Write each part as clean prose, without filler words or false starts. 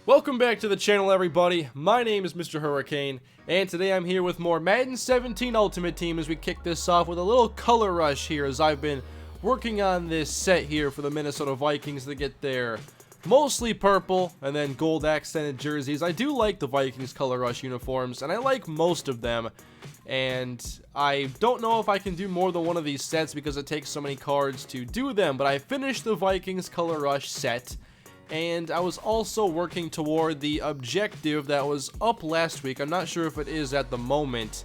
Welcome back to the channel, everybody. My name is MrHurriicane, and today I'm here with more Madden 17 Ultimate Team as we kick this off with a little color rush here, as I've been working on this set here for the Minnesota Vikings to get their mostly purple and then gold accented jerseys. I do like the Vikings color rush uniforms, and I like most of them, and I don't know if I can do more than one of these sets because it takes so many cards to do them, but I finished the Vikings color rush set. And I was also working toward the objective that was up last week. I'm not sure if it is at the moment,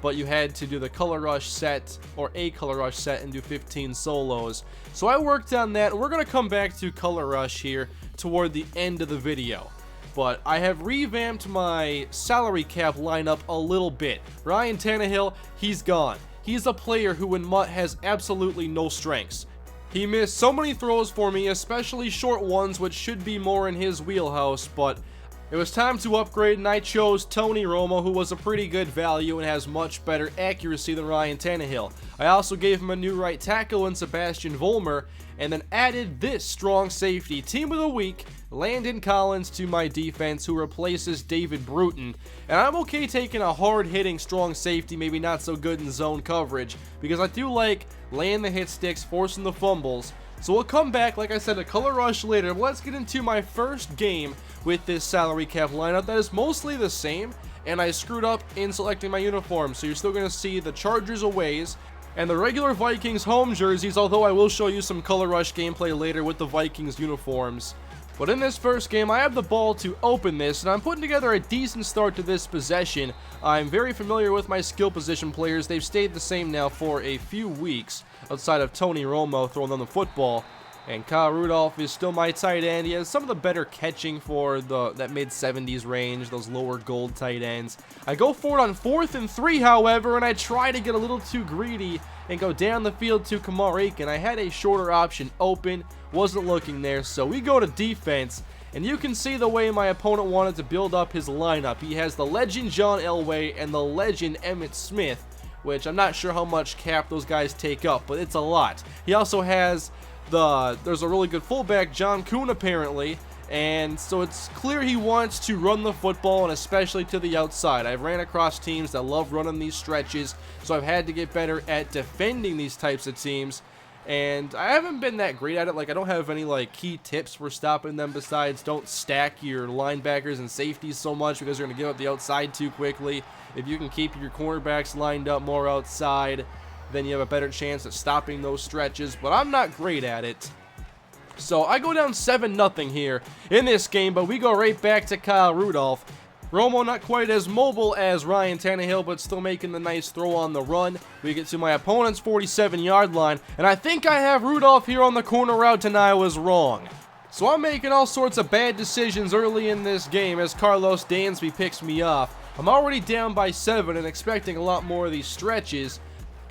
but you had to do the color rush set, or a color rush set, and do 15 solos. So I worked on that. We're going to come back to color rush here toward the end of the video. But I have revamped my salary cap lineup a little bit. Ryan Tannehill, he's gone. He's a player who in MUT has absolutely no strengths. He missed so many throws for me, especially short ones, which should be more in his wheelhouse, but it was time to upgrade, and I chose Tony Romo, who was a pretty good value and has much better accuracy than Ryan Tannehill. I also gave him a new right tackle in Sebastian Vollmer, and then added this strong safety, Team of the Week, Landon Collins, to my defense, who replaces David Bruton. And I'm okay taking a hard-hitting strong safety, maybe not so good in zone coverage, because I do like laying the hit sticks, forcing the fumbles. So we'll come back, like I said, a color rush later. But let's get into my first game with this salary cap lineup that is mostly the same, and I screwed up in selecting my uniform. So you're still going to see the Chargers aways and the regular Vikings home jerseys, although I will show you some color rush gameplay later with the Vikings uniforms. But in this first game, I have the ball to open this, and I'm putting together a decent start to this possession. I'm very familiar with my skill position players. They've stayed the same now for a few weeks, outside of Tony Romo throwing them the football. And Kyle Rudolph is still my tight end. He has some of the better catching for that mid-70s range, those lower gold tight ends. I go for it on 4th and 3, however, and I try to get a little too greedy and go down the field to MrHurriicane. I had a shorter option open, wasn't looking there, so we go to defense. And you can see the way my opponent wanted to build up his lineup. He has the legend John Elway and the legend Emmitt Smith, which I'm not sure how much cap those guys take up, but it's a lot. He also has there's a really good fullback, John Kuhn, apparently, and so it's clear he wants to run the football, and especially to the outside. I've ran across teams that love running these stretches, so I've had to get better at defending these types of teams, and I haven't been that great at it. Like, I don't have any key tips for stopping them besides don't stack your linebackers and safeties so much because you're going to give up the outside too quickly. If you can keep your cornerbacks lined up more outside, then you have a better chance at stopping those stretches, but I'm not great at it. So I go down 7-0 here in this game, but we go right back to Kyle Rudolph. Romo not quite as mobile as Ryan Tannehill, but still making the nice throw on the run. We get to my opponent's 47-yard line, and I think I have Rudolph here on the corner route, and I was wrong. So I'm making all sorts of bad decisions early in this game as Carlos Dansby picks me off. I'm already down by 7 and expecting a lot more of these stretches.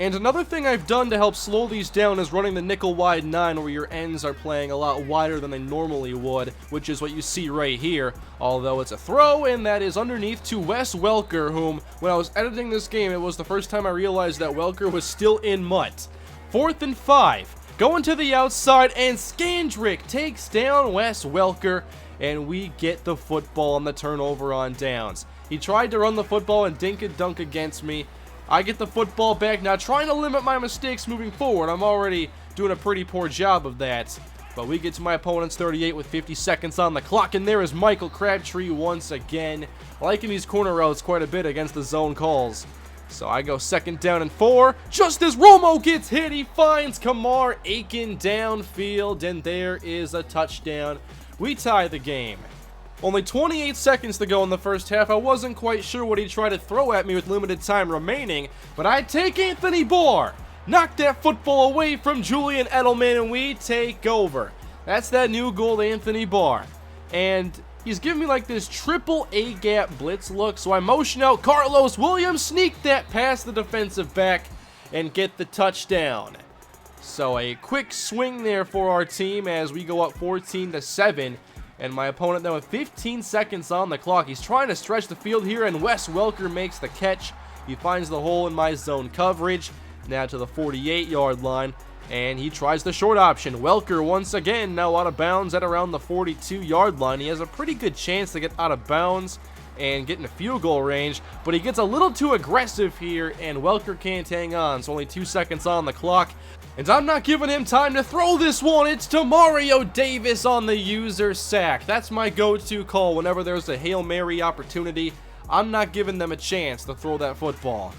And another thing I've done to help slow these down is running the nickel wide 9, where your ends are playing a lot wider than they normally would, which is what you see right here, although it's a throw, and that is underneath to Wes Welker, whom, when I was editing this game, it was the first time I realized that Welker was still in MUT. 4th and 5, going to the outside, and Scandrick takes down Wes Welker, and we get the football on the turnover on downs. He tried to run the football and dink a dunk against me. I get the football back, now trying to limit my mistakes moving forward. I'm already doing a pretty poor job of that. But we get to my opponent's 38 with 50 seconds on the clock, and there is Michael Crabtree once again. Liking these corner routes quite a bit against the zone calls. So I go 2nd down and 4. Just as Romo gets hit, he finds Kamar Aiken downfield, and there is a touchdown. We tie the game. Only 28 seconds to go in the first half. I wasn't quite sure what he tried to throw at me with limited time remaining, but I take Anthony Barr. Knock that football away from Julian Edelman, and we take over. That's that new gold Anthony Barr. And he's giving me this triple A-gap blitz look, so I motion out Carlos Williams, sneak that past the defensive back, and get the touchdown. So a quick swing there for our team as we go up 14-7. And my opponent now with 15 seconds on the clock. He's trying to stretch the field here, and Wes Welker makes the catch. He finds the hole in my zone coverage. Now to the 48-yard line. And he tries the short option. Welker once again now out of bounds at around the 42-yard line. He has a pretty good chance to get out of bounds and get in a field goal range, but he gets a little too aggressive here, and Welker can't hang on. So only 2 seconds on the clock, and I'm not giving him time to throw this one. It's to Mario Davis on the user sack. That's my go-to call whenever there's a Hail Mary opportunity. I'm not giving them a chance to throw that football.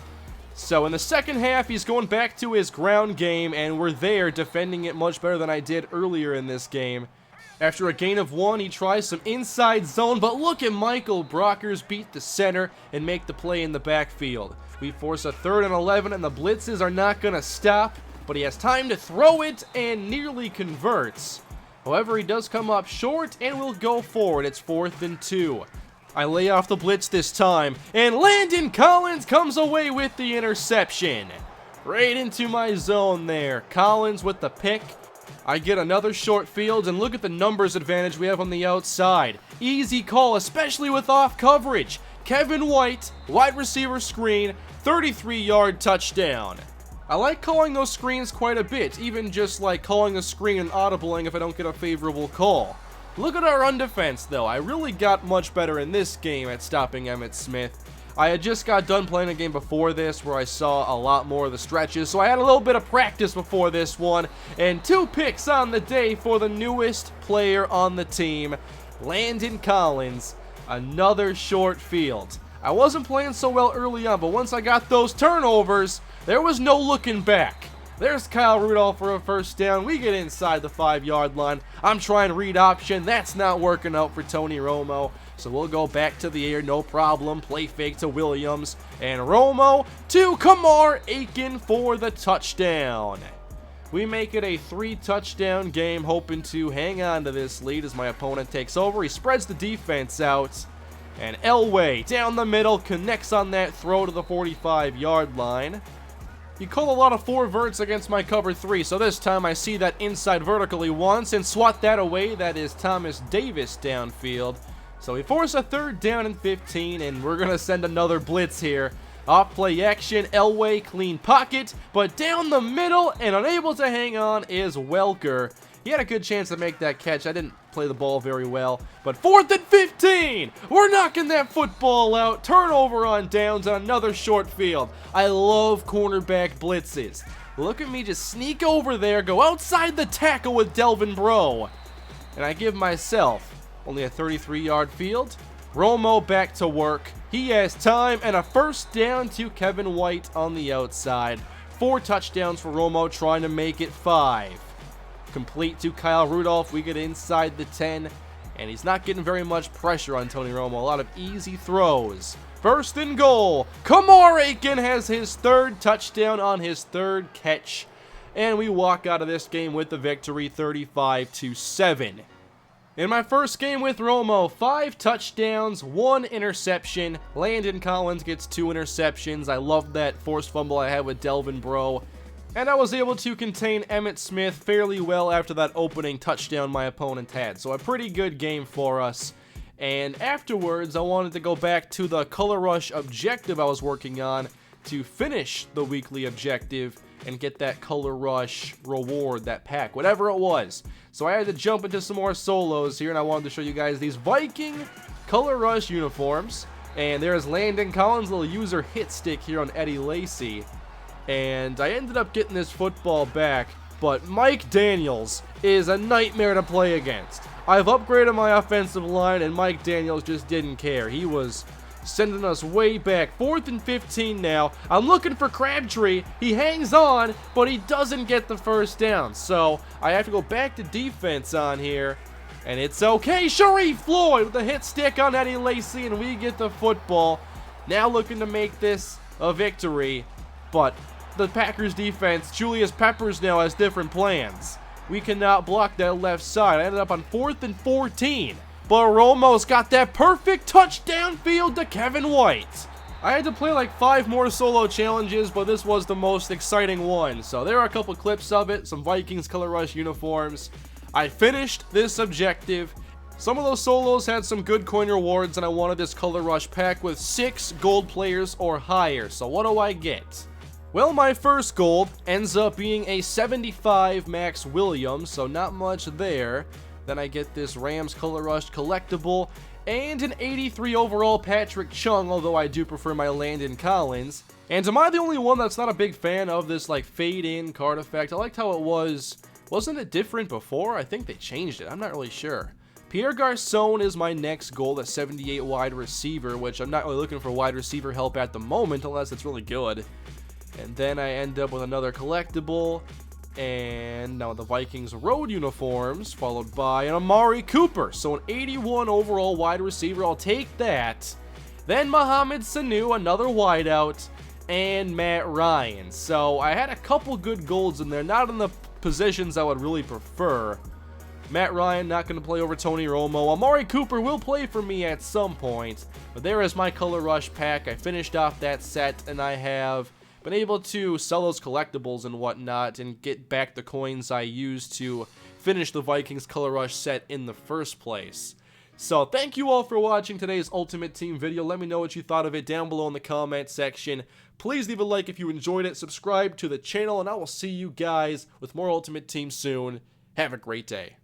So in the second half, he's going back to his ground game, and we're there defending it much better than I did earlier in this game. After a gain of 1, he tries some inside zone, but look at Michael Brockers beat the center and make the play in the backfield. We force a 3rd and 11, and the blitzes are not going to stop, but he has time to throw it and nearly converts. However, he does come up short and will go forward. It's 4th and 2. I lay off the blitz this time, and Landon Collins comes away with the interception. Right into my zone there. Collins with the pick. I get another short field, and look at the numbers advantage we have on the outside. Easy call, especially with off coverage. Kevin White, wide receiver screen, 33-yard touchdown. I like calling those screens quite a bit, even just like calling a screen and audibling if I don't get a favorable call. Look at our run defense, though. I really got much better in this game at stopping Emmitt Smith. I had just got done playing a game before this where I saw a lot more of the stretches, so I had a little bit of practice before this one, and 2 picks on the day for the newest player on the team, Landon Collins. Another short field. I wasn't playing so well early on, but once I got those turnovers, there was no looking back. There's Kyle Rudolph for a first down. We get inside the 5-yard line. I'm trying read option. That's not working out for Tony Romo. So we'll go back to the air, no problem. Play fake to Williams. And Romo to Kamar Aiken for the touchdown. We make it a 3-touchdown game, hoping to hang on to this lead as my opponent takes over. He spreads the defense out. And Elway down the middle connects on that throw to the 45-yard line. He called a lot of 4 verts against my cover 3, so this time I see that inside vertically once and swat that away. That is Thomas Davis downfield. So we force a 3rd down and 15, and we're going to send another blitz here. Off play action, Elway, clean pocket, but down the middle and unable to hang on is Welker. He had a good chance to make that catch. I didn't play the ball very well. But 4th and 15! We're knocking that football out. Turnover on downs on another short field. I love cornerback blitzes. Look at me just sneak over there, go outside the tackle with Delvin Breaux. And I give myself only a 33-yard field. Romo back to work. He has time and a first down to Kevin White on the outside. 4 touchdowns for Romo, trying to make it 5. Complete to Kyle Rudolph. We get inside the 10, and he's not getting very much pressure on Tony Romo. A lot of easy throws. 1st and goal. Kamar Aiken has his 3rd touchdown on his 3rd catch, and we walk out of this game with the victory, 35-7. In my first game with Romo, 5 touchdowns, 1 interception. Landon Collins gets 2 interceptions. I loved that forced fumble I had with Delvin Breaux. And I was able to contain Emmitt Smith fairly well after that opening touchdown my opponent had. So a pretty good game for us. And afterwards, I wanted to go back to the Color Rush objective I was working on to finish the weekly objective and get that Color Rush reward, that pack, whatever it was. So I had to jump into some more solos here, and I wanted to show you guys these Viking Color Rush uniforms. And there's Landon Collins' little user hit stick here on Eddie Lacy. And I ended up getting this football back, but Mike Daniels is a nightmare to play against. I've upgraded my offensive line, and Mike Daniels just didn't care. He was sending us way back. 4th and 15 now. I'm looking for Crabtree. He hangs on, but he doesn't get the first down. So I have to go back to defense on here, and it's okay. Sharif Floyd with the hit stick on Eddie Lacy, and we get the football. Now looking to make this a victory, but the Packers defense, Julius Peppers now has different plans. We cannot block that left side. I ended up on 4th and 14. But Romo's got that perfect touchdown field to Kevin White. I had to play like 5 more solo challenges, but this was the most exciting one. So there are a couple clips of it, some Vikings Color Rush uniforms. I finished this objective. Some of those solos had some good coin rewards, and I wanted this Color Rush pack with 6 gold players or higher. So what do I get? Well, my first gold ends up being a 75 Max Williams, so not much there. Then I get this Rams Color Rush collectible and an 83 overall Patrick Chung, although I do prefer my Landon Collins. And am I the only one that's not a big fan of this like fade in card effect? I liked how it was. Wasn't it different before? I think they changed it. I'm not really sure. Pierre Garçon is my next goal, a 78 wide receiver, which I'm not really looking for wide receiver help at the moment unless it's really good. And then I end up with another collectible, and now the Vikings road uniforms, followed by an Amari Cooper. So an 81 overall wide receiver, I'll take that. Then Mohamed Sanu, another wideout, and Matt Ryan. So I had a couple good golds in there, not in the positions I would really prefer. Matt Ryan not going to play over Tony Romo. Amari Cooper will play for me at some point. But there is my Color Rush pack. I finished off that set, and I have been able to sell those collectibles and whatnot and get back the coins I used to finish the Vikings Color Rush set in the first place. So thank you all for watching today's Ultimate Team video. Let me know what you thought of it down below in the comment section. Please leave a like if you enjoyed it, subscribe to the channel, and I will see you guys with more Ultimate Team soon. Have a great day.